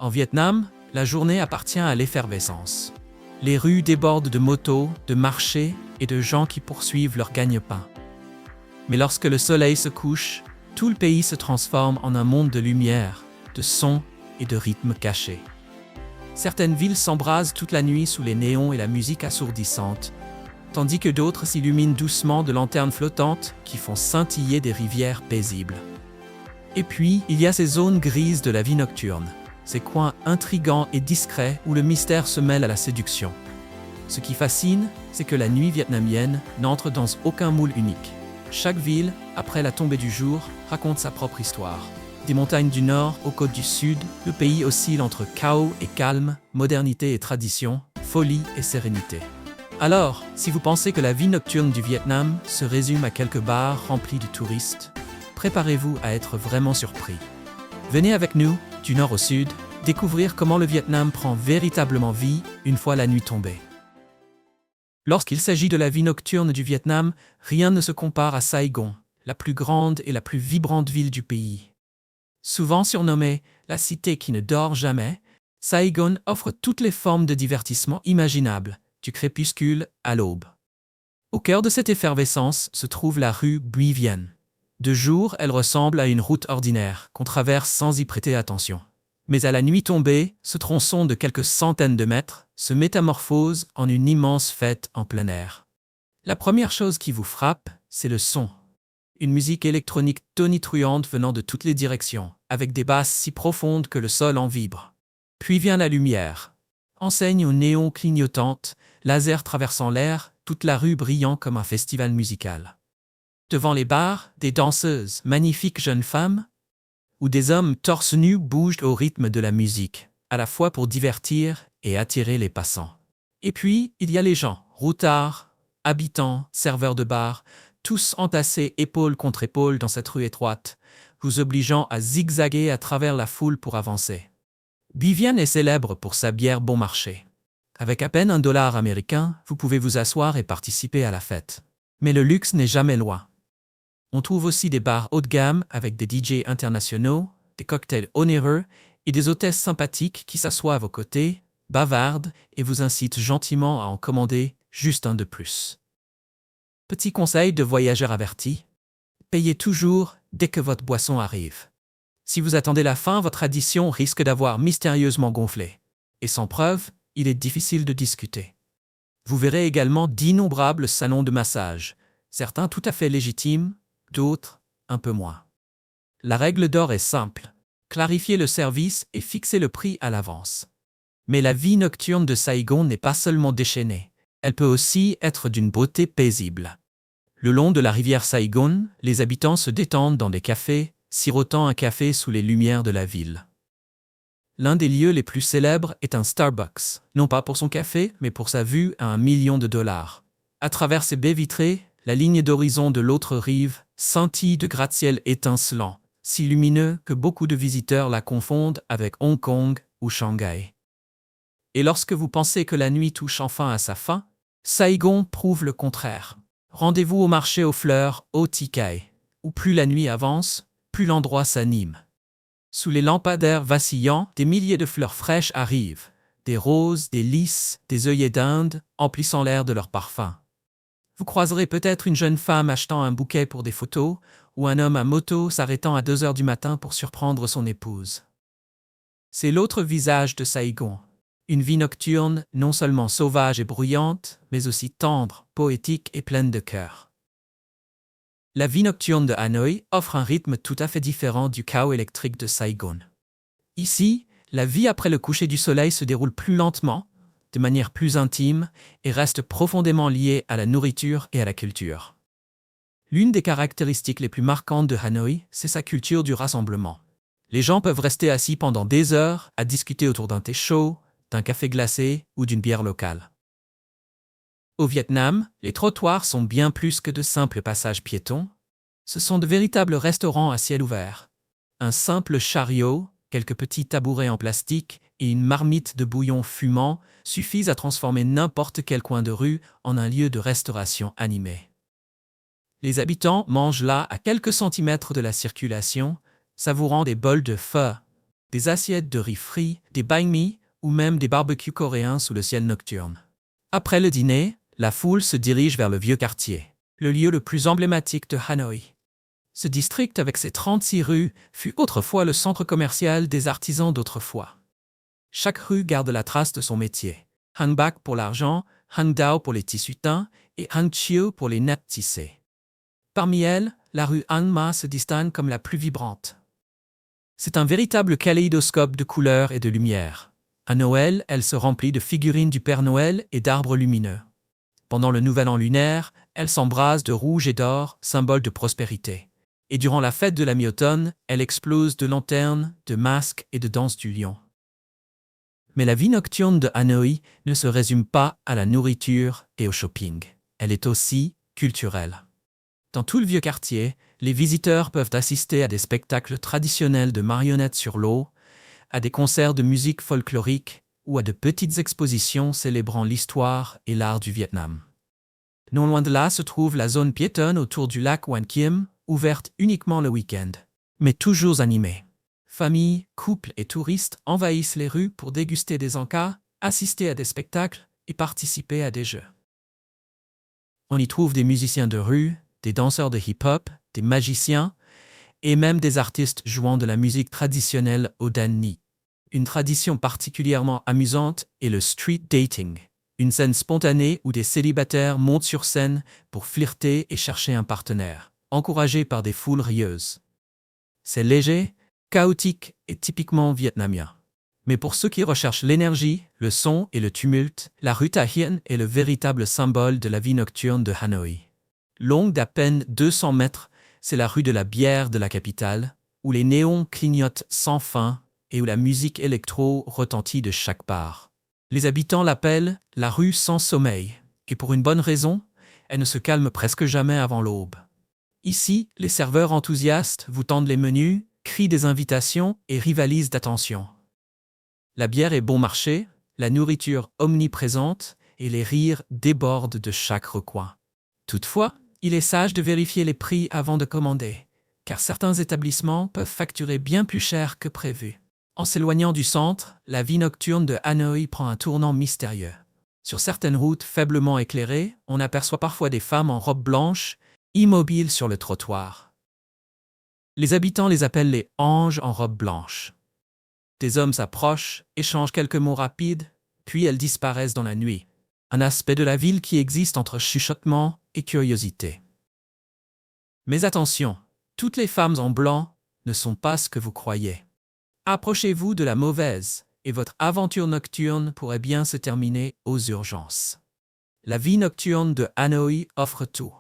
En Vietnam, la journée appartient à l'effervescence. Les rues débordent de motos, de marchés et de gens qui poursuivent leur gagne-pain. Mais lorsque le soleil se couche, tout le pays se transforme en un monde de lumière, de sons et de rythmes cachés. Certaines villes s'embrasent toute la nuit sous les néons et la musique assourdissante, tandis que d'autres s'illuminent doucement de lanternes flottantes qui font scintiller des rivières paisibles. Et puis, il y a ces zones grises de la vie nocturne, ces coins intrigants et discrets où le mystère se mêle à la séduction. Ce qui fascine, c'est que la nuit vietnamienne n'entre dans aucun moule unique. Chaque ville, après la tombée du jour, raconte sa propre histoire. Des montagnes du nord aux côtes du sud, le pays oscille entre chaos et calme, modernité et tradition, folie et sérénité. Alors, si vous pensez que la vie nocturne du Vietnam se résume à quelques bars remplis de touristes, préparez-vous à être vraiment surpris. Venez avec nous, du nord au sud, découvrir comment le Vietnam prend véritablement vie une fois la nuit tombée. Lorsqu'il s'agit de la vie nocturne du Vietnam, rien ne se compare à Saigon, la plus grande et la plus vibrante ville du pays. Souvent surnommée « la cité qui ne dort jamais », Saigon offre toutes les formes de divertissement imaginables, du crépuscule à l'aube. Au cœur de cette effervescence se trouve la rue Bui Vien. De jour, elle ressemble à une route ordinaire qu'on traverse sans y prêter attention. Mais à la nuit tombée, ce tronçon de quelques centaines de mètres se métamorphose en une immense fête en plein air. La première chose qui vous frappe, c'est le son. Une musique électronique tonitruante venant de toutes les directions, avec des basses si profondes que le sol en vibre. Puis vient la lumière. Enseigne aux néons clignotantes, lasers traversant l'air, toute la rue brillant comme un festival musical. Devant les bars, des danseuses, magnifiques jeunes femmes, ou des hommes torse nus bougent au rythme de la musique, à la fois pour divertir et attirer les passants. Et puis, il y a les gens, routards, habitants, serveurs de bar, tous entassés épaule contre épaule dans cette rue étroite, vous obligeant à zigzaguer à travers la foule pour avancer. Bui Vien est célèbre pour sa bière bon marché. Avec à peine $1 américain, vous pouvez vous asseoir et participer à la fête. Mais le luxe n'est jamais loin. On trouve aussi des bars haut de gamme avec des DJ internationaux, des cocktails onéreux et des hôtesses sympathiques qui s'assoient à vos côtés, bavardent et vous incitent gentiment à en commander juste un de plus. Petit conseil de voyageur averti, payez toujours dès que votre boisson arrive. Si vous attendez la fin, votre addition risque d'avoir mystérieusement gonflé. Et sans preuve, il est difficile de discuter. Vous verrez également d'innombrables salons de massage, certains tout à fait légitimes, d'autres un peu moins. La règle d'or est simple, clarifiez le service et fixez le prix à l'avance. Mais la vie nocturne de Saigon n'est pas seulement déchaînée, elle peut aussi être d'une beauté paisible. Le long de la rivière Saigon, les habitants se détendent dans des cafés, sirotant un café sous les lumières de la ville. L'un des lieux les plus célèbres est un Starbucks, non pas pour son café, mais pour sa vue à $1 million. À travers ses baies vitrées, la ligne d'horizon de l'autre rive scintille de gratte-ciel étincelant, si lumineux que beaucoup de visiteurs la confondent avec Hong Kong ou Shanghai. Et lorsque vous pensez que la nuit touche enfin à sa fin, Saigon prouve le contraire. Rendez-vous au marché aux fleurs, au Tikai, où plus la nuit avance, plus l'endroit s'anime. Sous les lampadaires vacillants, des milliers de fleurs fraîches arrivent, des roses, des lys, des œillets d'Inde, emplissant l'air de leur parfum. Vous croiserez peut-être une jeune femme achetant un bouquet pour des photos, ou un homme à moto s'arrêtant à 2 heures du matin pour surprendre son épouse. C'est l'autre visage de Saigon. Une vie nocturne non seulement sauvage et bruyante, mais aussi tendre, poétique et pleine de cœur. La vie nocturne de Hanoï offre un rythme tout à fait différent du chaos électrique de Saigon. Ici, la vie après le coucher du soleil se déroule plus lentement, de manière plus intime, et reste profondément liée à la nourriture et à la culture. L'une des caractéristiques les plus marquantes de Hanoï, c'est sa culture du rassemblement. Les gens peuvent rester assis pendant des heures à discuter autour d'un thé chaud, d'un café glacé ou d'une bière locale. Au Vietnam, les trottoirs sont bien plus que de simples passages piétons. Ce sont de véritables restaurants à ciel ouvert. Un simple chariot, quelques petits tabourets en plastique et une marmite de bouillon fumant suffisent à transformer n'importe quel coin de rue en un lieu de restauration animé. Les habitants mangent là à quelques centimètres de la circulation, savourant des bols de pho, des assiettes de riz frit, des banh mi ou même des barbecues coréens sous le ciel nocturne. Après le dîner, la foule se dirige vers le vieux quartier, le lieu le plus emblématique de Hanoï. Ce district avec ses 36 rues fut autrefois le centre commercial des artisans d'autrefois. Chaque rue garde la trace de son métier. Hanbak pour l'argent, Hangdao pour les tissus teints et Hangchiu pour les nappes tissées. Parmi elles, la rue Hanma se distingue comme la plus vibrante. C'est un véritable kaléidoscope de couleurs et de lumière. À Noël, elle se remplit de figurines du Père Noël et d'arbres lumineux. Pendant le Nouvel An lunaire, elle s'embrase de rouge et d'or, symbole de prospérité. Et durant la fête de la mi-automne, elle explose de lanternes, de masques et de danses du lion. Mais la vie nocturne de Hanoï ne se résume pas à la nourriture et au shopping. Elle est aussi culturelle. Dans tout le vieux quartier, les visiteurs peuvent assister à des spectacles traditionnels de marionnettes sur l'eau, à des concerts de musique folklorique ou à de petites expositions célébrant l'histoire et l'art du Vietnam. Non loin de là se trouve la zone piétonne autour du lac Hoan Kiem, ouverte uniquement le week-end, mais toujours animée. Familles, couples et touristes envahissent les rues pour déguster des encas, assister à des spectacles et participer à des jeux. On y trouve des musiciens de rue, des danseurs de hip-hop, des magiciens et même des artistes jouant de la musique traditionnelle au Dan Ni. Une tradition particulièrement amusante est le street dating, une scène spontanée où des célibataires montent sur scène pour flirter et chercher un partenaire, encouragés par des foules rieuses. C'est léger, chaotique et typiquement vietnamien. Mais pour ceux qui recherchent l'énergie, le son et le tumulte, la rue Tha Hien est le véritable symbole de la vie nocturne de Hanoï. Longue d'à peine 200 mètres, c'est la rue de la bière de la capitale, où les néons clignotent sans fin et où la musique électro retentit de chaque part. Les habitants l'appellent la rue sans sommeil, et pour une bonne raison, elle ne se calme presque jamais avant l'aube. Ici, les serveurs enthousiastes vous tendent les menus, crient des invitations et rivalisent d'attention. La bière est bon marché, la nourriture omniprésente et les rires débordent de chaque recoin. Toutefois, il est sage de vérifier les prix avant de commander, car certains établissements peuvent facturer bien plus cher que prévu. En s'éloignant du centre, la vie nocturne de Hanoï prend un tournant mystérieux. Sur certaines routes faiblement éclairées, on aperçoit parfois des femmes en robe blanche, immobiles sur le trottoir. Les habitants les appellent les anges en robe blanche. Des hommes s'approchent, échangent quelques mots rapides, puis elles disparaissent dans la nuit. Un aspect de la ville qui existe entre chuchotement et curiosité. Mais attention, toutes les femmes en blanc ne sont pas ce que vous croyez. Approchez-vous de la mauvaise, et votre aventure nocturne pourrait bien se terminer aux urgences. La vie nocturne de Hanoï offre tout.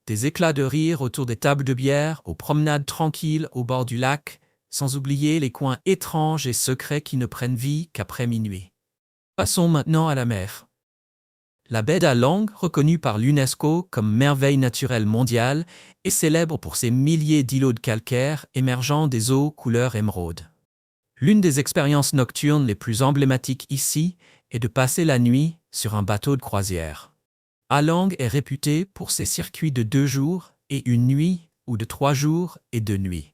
Des éclats de rire autour des tables de bière, aux promenades tranquilles au bord du lac, sans oublier les coins étranges et secrets qui ne prennent vie qu'après minuit. Passons maintenant à la mer. La baie d'A Long, reconnue par l'UNESCO comme merveille naturelle mondiale, est célèbre pour ses milliers d'îlots de calcaire émergeant des eaux couleur émeraude. L'une des expériences nocturnes les plus emblématiques ici est de passer la nuit sur un bateau de croisière. A Long est réputé pour ses circuits de 2 jours et 1 nuit ou de 3 jours et 2 nuits,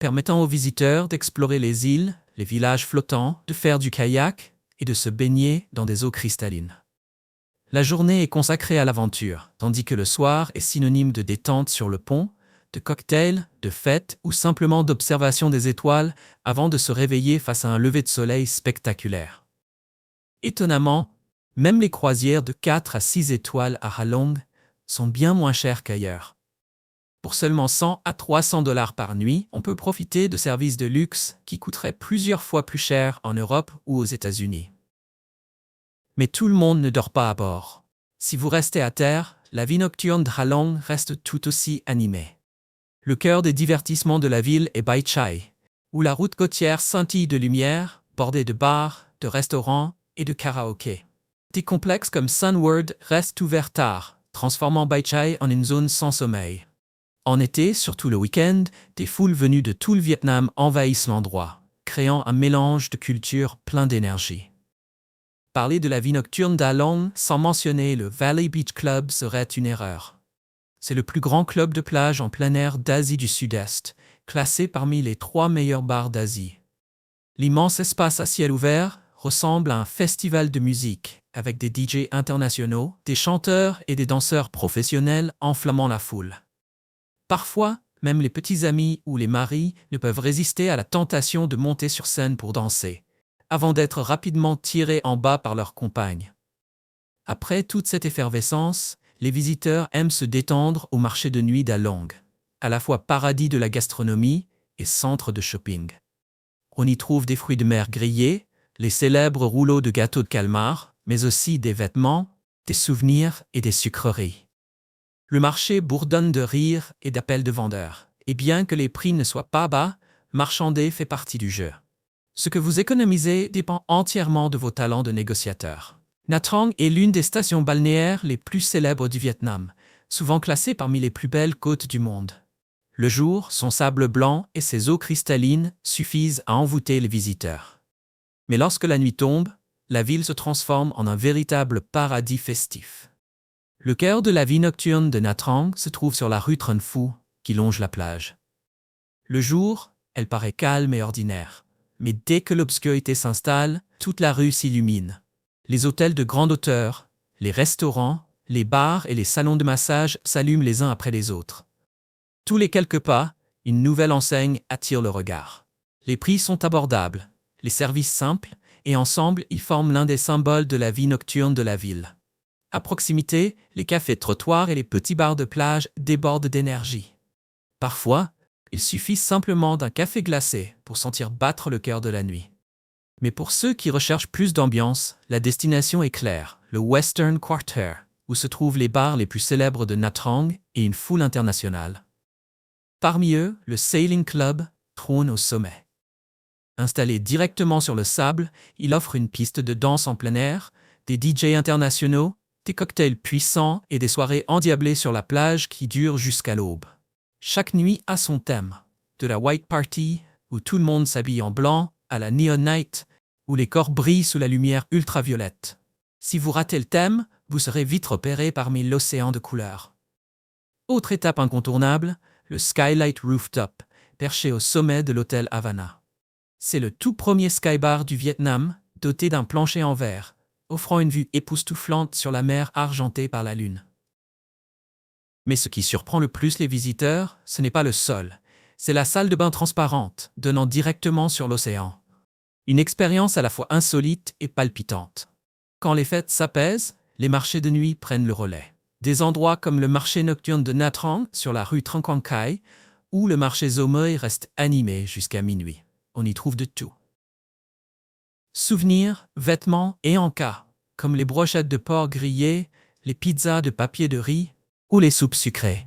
permettant aux visiteurs d'explorer les îles, les villages flottants, de faire du kayak et de se baigner dans des eaux cristallines. La journée est consacrée à l'aventure, tandis que le soir est synonyme de détente sur le pont, de cocktails, de fêtes ou simplement d'observation des étoiles avant de se réveiller face à un lever de soleil spectaculaire. Étonnamment, même les croisières de 4 à 6 étoiles à Ha Long sont bien moins chères qu'ailleurs. Pour seulement 100 à 300 $ par nuit, on peut profiter de services de luxe qui coûteraient plusieurs fois plus cher en Europe ou aux États-Unis. Mais tout le monde ne dort pas à bord. Si vous restez à terre, la vie nocturne de Ha Long reste tout aussi animée. Le cœur des divertissements de la ville est Bai Chai, où la route côtière scintille de lumière, bordée de bars, de restaurants et de karaokés. Des complexes comme Sunward restent ouverts tard, transformant Bai Chai en une zone sans sommeil. En été, surtout le week-end, des foules venues de tout le Vietnam envahissent l'endroit, créant un mélange de cultures plein d'énergie. Parler de la vie nocturne d'A Long sans mentionner le Valley Beach Club serait une erreur. C'est le plus grand club de plage en plein air d'Asie du Sud-Est, classé parmi les 3 meilleurs bars d'Asie. L'immense espace à ciel ouvert ressemble à un festival de musique, avec des DJ internationaux, des chanteurs et des danseurs professionnels enflammant la foule. Parfois, même les petits amis ou les maris ne peuvent résister à la tentation de monter sur scène pour danser, avant d'être rapidement tirés en bas par leurs compagnes. Après toute cette effervescence, les visiteurs aiment se détendre au marché de nuit d'Along, à la fois paradis de la gastronomie et centre de shopping. On y trouve des fruits de mer grillés, les célèbres rouleaux de gâteaux de calmar, mais aussi des vêtements, des souvenirs et des sucreries. Le marché bourdonne de rires et d'appels de vendeurs, et bien que les prix ne soient pas bas, marchander fait partie du jeu. Ce que vous économisez dépend entièrement de vos talents de négociateur. Nha Trang est l'une des stations balnéaires les plus célèbres du Vietnam, souvent classée parmi les plus belles côtes du monde. Le jour, son sable blanc et ses eaux cristallines suffisent à envoûter les visiteurs. Mais lorsque la nuit tombe, la ville se transforme en un véritable paradis festif. Le cœur de la vie nocturne de Nha Trang se trouve sur la rue Truong Phu, qui longe la plage. Le jour, elle paraît calme et ordinaire. Mais dès que l'obscurité s'installe, toute la rue s'illumine. Les hôtels de grande hauteur, les restaurants, les bars et les salons de massage s'allument les uns après les autres. Tous les quelques pas, une nouvelle enseigne attire le regard. Les prix sont abordables, les services simples, et ensemble, ils forment l'un des symboles de la vie nocturne de la ville. À proximité, les cafés-trottoirs et les petits bars de plage débordent d'énergie. Parfois, il suffit simplement d'un café glacé pour sentir battre le cœur de la nuit. Mais pour ceux qui recherchent plus d'ambiance, la destination est claire, le Western Quarter, où se trouvent les bars les plus célèbres de Nha Trang et une foule internationale. Parmi eux, le Sailing Club trône au sommet. Installé directement sur le sable, il offre une piste de danse en plein air, des DJ internationaux, des cocktails puissants et des soirées endiablées sur la plage qui durent jusqu'à l'aube. Chaque nuit a son thème, de la White Party, où tout le monde s'habille en blanc, à la Neon Night, où les corps brillent sous la lumière ultraviolette. Si vous ratez le thème, vous serez vite repéré parmi l'océan de couleurs. Autre étape incontournable, le Skylight Rooftop, perché au sommet de l'hôtel Havana. C'est le tout premier skybar du Vietnam, doté d'un plancher en verre, offrant une vue époustouflante sur la mer argentée par la lune. Mais ce qui surprend le plus les visiteurs, ce n'est pas le sol, c'est la salle de bain transparente, donnant directement sur l'océan. Une expérience à la fois insolite et palpitante. Quand les fêtes s'apaisent, les marchés de nuit prennent le relais. Des endroits comme le marché nocturne de Nha Trang sur la rue Trang Quang Khai, ou le marché Zo Moi reste animé jusqu'à minuit. On y trouve de tout. Souvenirs, vêtements et encas, comme les brochettes de porc grillées, les pizzas de papier de riz ou les soupes sucrées.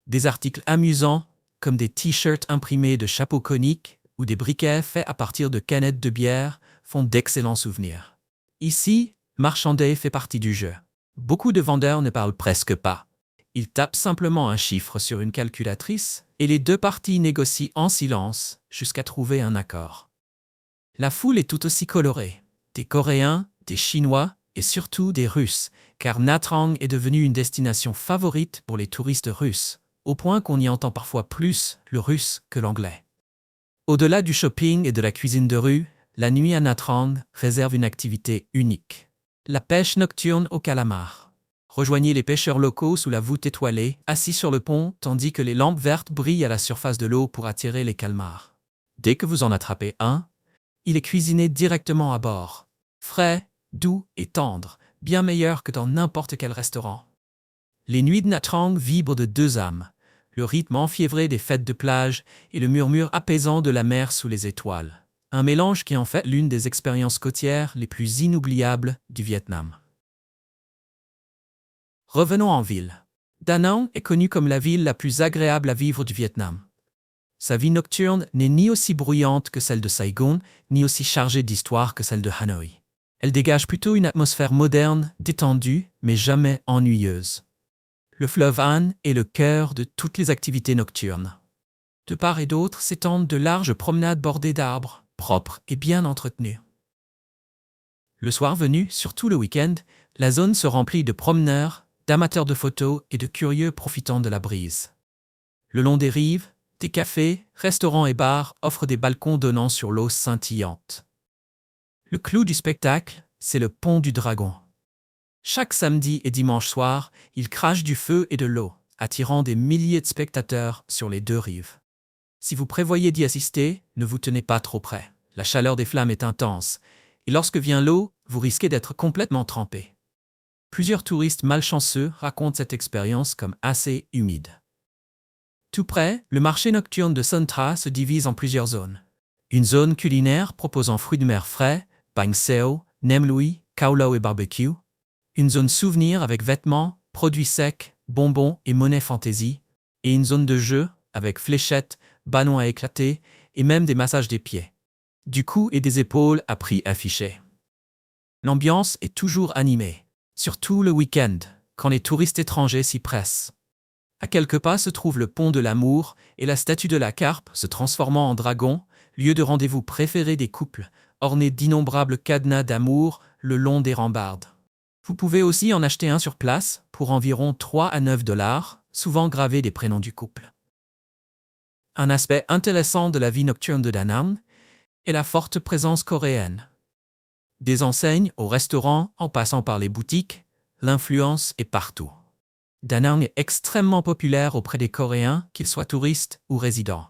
Des articles amusants, comme des t-shirts imprimés de chapeaux coniques ou des briquets faits à partir de canettes de bière, font d'excellents souvenirs. Ici, marchander fait partie du jeu. Beaucoup de vendeurs ne parlent presque pas. Ils tapent simplement un chiffre sur une calculatrice et les deux parties négocient en silence jusqu'à trouver un accord. La foule est tout aussi colorée. Des Coréens, des Chinois et surtout des Russes, car Nha Trang est devenue une destination favorite pour les touristes russes, au point qu'on y entend parfois plus le russe que l'anglais. Au-delà du shopping et de la cuisine de rue, la nuit à Nha Trang réserve une activité unique. La pêche nocturne au calamar. Rejoignez les pêcheurs locaux sous la voûte étoilée, assis sur le pont, tandis que les lampes vertes brillent à la surface de l'eau pour attirer les calmars. Dès que vous en attrapez un, il est cuisiné directement à bord. Frais, doux et tendre, bien meilleur que dans n'importe quel restaurant. Les nuits de Nha Trang vibrent de deux âmes, le rythme enfiévré des fêtes de plage et le murmure apaisant de la mer sous les étoiles. Un mélange qui en fait l'une des expériences côtières les plus inoubliables du Vietnam. Revenons en ville. Da Nang est connue comme la ville la plus agréable à vivre du Vietnam. Sa vie nocturne n'est ni aussi bruyante que celle de Saigon, ni aussi chargée d'histoire que celle de Hanoï. Elle dégage plutôt une atmosphère moderne, détendue, mais jamais ennuyeuse. Le fleuve Han est le cœur de toutes les activités nocturnes. De part et d'autre s'étendent de larges promenades bordées d'arbres, propres et bien entretenues. Le soir venu, surtout le week-end, la zone se remplit de promeneurs, d'amateurs de photos et de curieux profitant de la brise. Le long des rives, Des cafés, restaurants et bars offrent des balcons donnant sur l'eau scintillante. Le clou du spectacle, c'est le pont du Dragon. Chaque samedi et dimanche soir, il crache du feu et de l'eau, attirant des milliers de spectateurs sur les deux rives. Si vous prévoyez d'y assister, ne vous tenez pas trop près. La chaleur des flammes est intense, et lorsque vient l'eau, vous risquez d'être complètement trempé. Plusieurs touristes malchanceux racontent cette expérience comme assez humide. Tout près, le marché nocturne de Sontra se divise en plusieurs zones. Une zone culinaire proposant fruits de mer frais, banh seo, nem lui, kaulo et barbecue. Une zone souvenir avec vêtements, produits secs, bonbons et monnaie fantaisie. Et une zone de jeu avec fléchettes, ballons à éclater et même des massages des pieds. Du cou et des épaules à prix affiché. L'ambiance est toujours animée, surtout le week-end, quand les touristes étrangers s'y pressent. À quelques pas se trouve le pont de l'amour et la statue de la carpe se transformant en dragon, lieu de rendez-vous préféré des couples, orné d'innombrables cadenas d'amour le long des rambardes. Vous pouvez aussi en acheter un sur place pour environ 3 à 9 $, souvent gravés des prénoms du couple. Un aspect intéressant de la vie nocturne de Da Nang est la forte présence coréenne. Des enseignes au restaurant en passant par les boutiques, l'influence est partout. Da Nang est extrêmement populaire auprès des Coréens, qu'ils soient touristes ou résidents.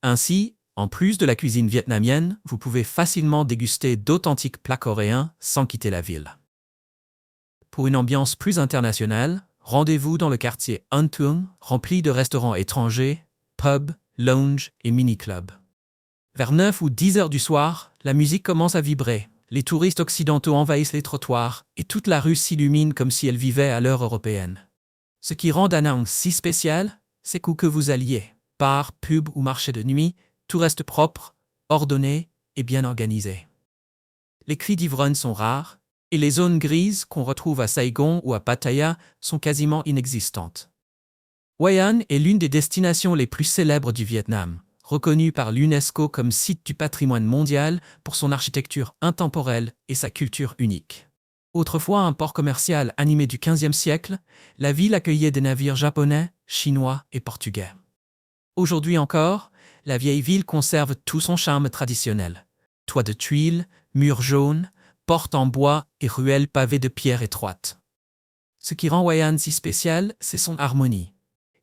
Ainsi, en plus de la cuisine vietnamienne, vous pouvez facilement déguster d'authentiques plats coréens sans quitter la ville. Pour une ambiance plus internationale, rendez-vous dans le quartier Hantung, rempli de restaurants étrangers, pubs, lounges et mini-clubs. Vers 9 ou 10 heures du soir, la musique commence à vibrer. Les touristes occidentaux envahissent les trottoirs et toute la rue s'illumine comme si elle vivait à l'heure européenne. Ce qui rend Da Nang si spécial, c'est qu'où que vous alliez, bar, pub ou marché de nuit, tout reste propre, ordonné et bien organisé. Les cris d'ivrogne sont rares et les zones grises qu'on retrouve à Saigon ou à Pattaya sont quasiment inexistantes. Hoi An est l'une des destinations les plus célèbres du Vietnam, reconnue par l'UNESCO comme site du patrimoine mondial pour son architecture intemporelle et sa culture unique. Autrefois un port commercial animé du XVe siècle, la ville accueillait des navires japonais, chinois et portugais. Aujourd'hui encore, la vieille ville conserve tout son charme traditionnel. Toits de tuiles, murs jaunes, portes en bois et ruelles pavées de pierres étroites. Ce qui rend Hoi An si spécial, c'est son harmonie.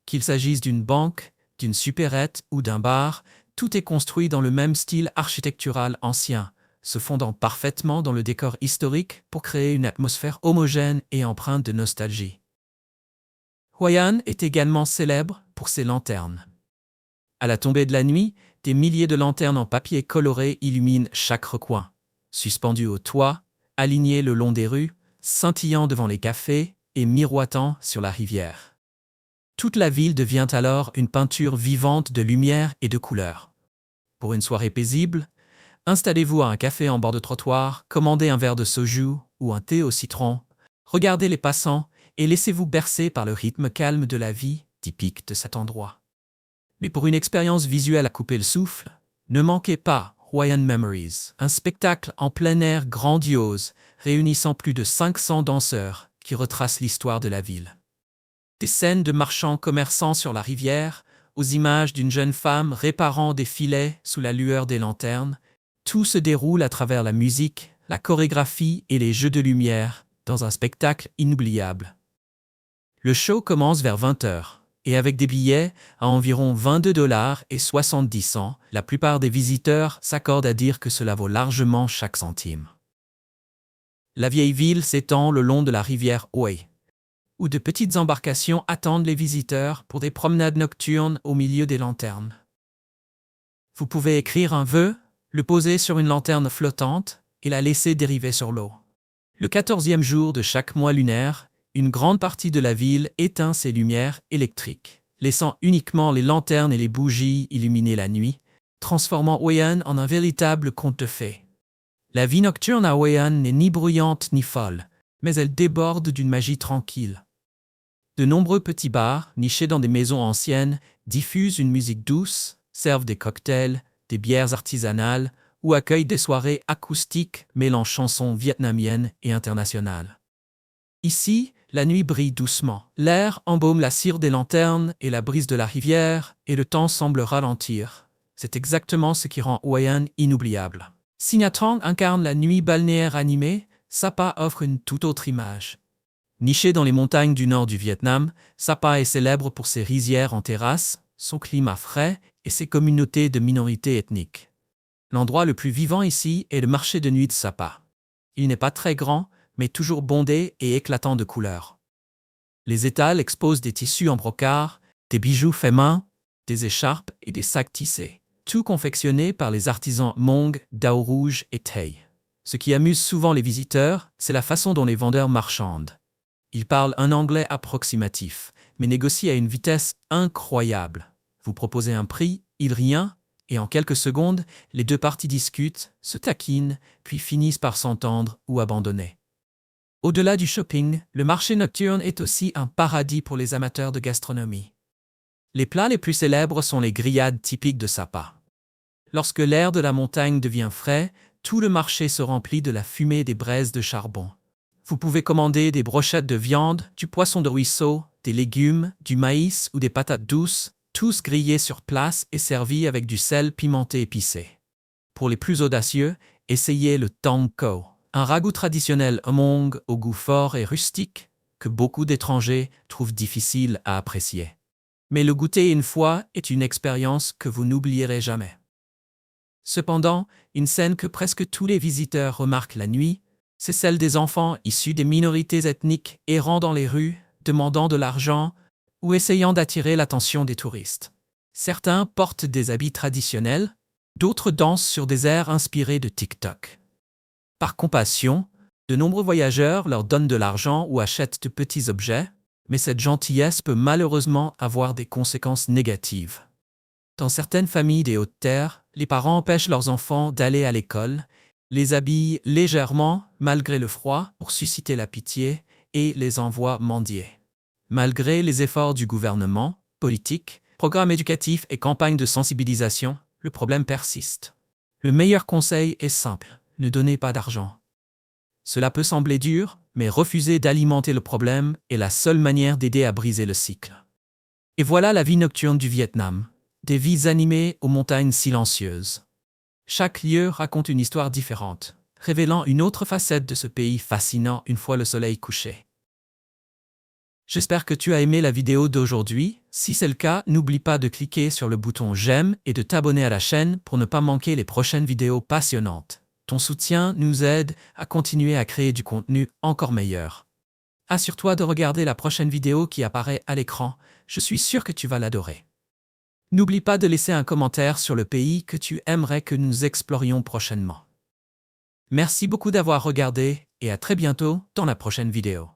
Qu'il s'agisse d'une banque, d'une supérette ou d'un bar, tout est construit dans le même style architectural ancien, se fondant parfaitement dans le décor historique pour créer une atmosphère homogène et empreinte de nostalgie. Hoi An est également célèbre pour ses lanternes. À la tombée de la nuit, des milliers de lanternes en papier coloré illuminent chaque recoin, suspendues au toit, alignées le long des rues, scintillant devant les cafés et miroitant sur la rivière. Toute la ville devient alors une peinture vivante de lumière et de couleurs. Pour une soirée paisible, installez-vous à un café en bord de trottoir, commandez un verre de soju ou un thé au citron, regardez les passants et laissez-vous bercer par le rythme calme de la vie typique de cet endroit. Mais pour une expérience visuelle à couper le souffle, ne manquez pas Hoi An Memories, un spectacle en plein air grandiose réunissant plus de 500 danseurs qui retrace l'histoire de la ville. Des scènes de marchands commerçants sur la rivière, aux images d'une jeune femme réparant des filets sous la lueur des lanternes, tout se déroule à travers la musique, la chorégraphie et les jeux de lumière dans un spectacle inoubliable. Le show commence vers 20 h et avec des billets à environ 22 $ et 70 cents, la plupart des visiteurs s'accordent à dire que cela vaut largement chaque centime. La vieille ville s'étend le long de la rivière Hoi, où de petites embarcations attendent les visiteurs pour des promenades nocturnes au milieu des lanternes. Vous pouvez écrire un vœu, le poser sur une lanterne flottante et la laisser dériver sur l'eau. Le 14e jour de chaque mois lunaire, une grande partie de la ville éteint ses lumières électriques, laissant uniquement les lanternes et les bougies illuminer la nuit, transformant Hoi An en un véritable conte de fées. La vie nocturne à Hoi An n'est ni bruyante ni folle, mais elle déborde d'une magie tranquille. De nombreux petits bars, nichés dans des maisons anciennes, diffusent une musique douce, servent des cocktails, des bières artisanales ou accueillent des soirées acoustiques mêlant chansons vietnamiennes et internationales. Ici, La nuit brille doucement. L'air embaume la cire des lanternes et la brise de la rivière, et le temps semble ralentir. C'est exactement ce qui rend Hawaiian inoubliable. Si Nha Trang incarne la nuit balnéaire animée, Sapa offre une toute autre image. Niché dans les montagnes du nord du Vietnam, Sapa est célèbre pour ses rizières en terrasse, son climat frais et ses communautés de minorités ethniques. L'endroit le plus vivant ici est le marché de nuit de Sapa. Il n'est pas très grand, mais toujours bondé et éclatant de couleurs. Les étals exposent des tissus en brocart, des bijoux faits main, des écharpes et des sacs tissés, tout confectionné par les artisans Hmong, Dao Rouge et Tay. Ce qui amuse souvent les visiteurs, c'est la façon dont les vendeurs marchandent. Ils parlent un anglais approximatif, mais négocient à une vitesse incroyable. Vous proposez un prix, ils rient, et en quelques secondes, les deux parties discutent, se taquinent, puis finissent par s'entendre ou abandonner. Au-delà du shopping, le marché nocturne est aussi un paradis pour les amateurs de gastronomie. Les plats les plus célèbres sont les grillades typiques de Sapa. Lorsque l'air de la montagne devient frais, tout le marché se remplit de la fumée des braises de charbon. Vous pouvez commander des brochettes de viande, du poisson de ruisseau, des légumes, du maïs ou des patates douces, tous grillés sur place et servis avec du sel pimenté épicé. Pour les plus audacieux, essayez le Tong Ko, un ragoût traditionnel Hmong au goût fort et rustique que beaucoup d'étrangers trouvent difficile à apprécier. Mais le goûter une fois est une expérience que vous n'oublierez jamais. Cependant, une scène que presque tous les visiteurs remarquent la nuit, c'est celle des enfants issus des minorités ethniques errant dans les rues, demandant de l'argent ou essayant d'attirer l'attention des touristes. Certains portent des habits traditionnels, d'autres dansent sur des airs inspirés de TikTok. Par compassion, de nombreux voyageurs leur donnent de l'argent ou achètent de petits objets, mais cette gentillesse peut malheureusement avoir des conséquences négatives. Dans certaines familles des Hautes-Terres, les parents empêchent leurs enfants d'aller à l'école, les habillent légèrement malgré le froid pour susciter la pitié et les envoient mendier. Malgré les efforts du gouvernement, politiques, programmes éducatifs et campagnes de sensibilisation, le problème persiste. Le meilleur conseil est simple, ne donnez pas d'argent. Cela peut sembler dur, mais refuser d'alimenter le problème est la seule manière d'aider à briser le cycle. Et voilà la vie nocturne du Vietnam, des vies animées aux montagnes silencieuses. Chaque lieu raconte une histoire différente, révélant une autre facette de ce pays fascinant une fois le soleil couché. J'espère que tu as aimé la vidéo d'aujourd'hui. Si c'est le cas, n'oublie pas de cliquer sur le bouton j'aime et de t'abonner à la chaîne pour ne pas manquer les prochaines vidéos passionnantes. Ton soutien nous aide à continuer à créer du contenu encore meilleur. Assure-toi de regarder la prochaine vidéo qui apparaît à l'écran, je suis sûr que tu vas l'adorer. N'oublie pas de laisser un commentaire sur le pays que tu aimerais que nous explorions prochainement. Merci beaucoup d'avoir regardé et à très bientôt dans la prochaine vidéo.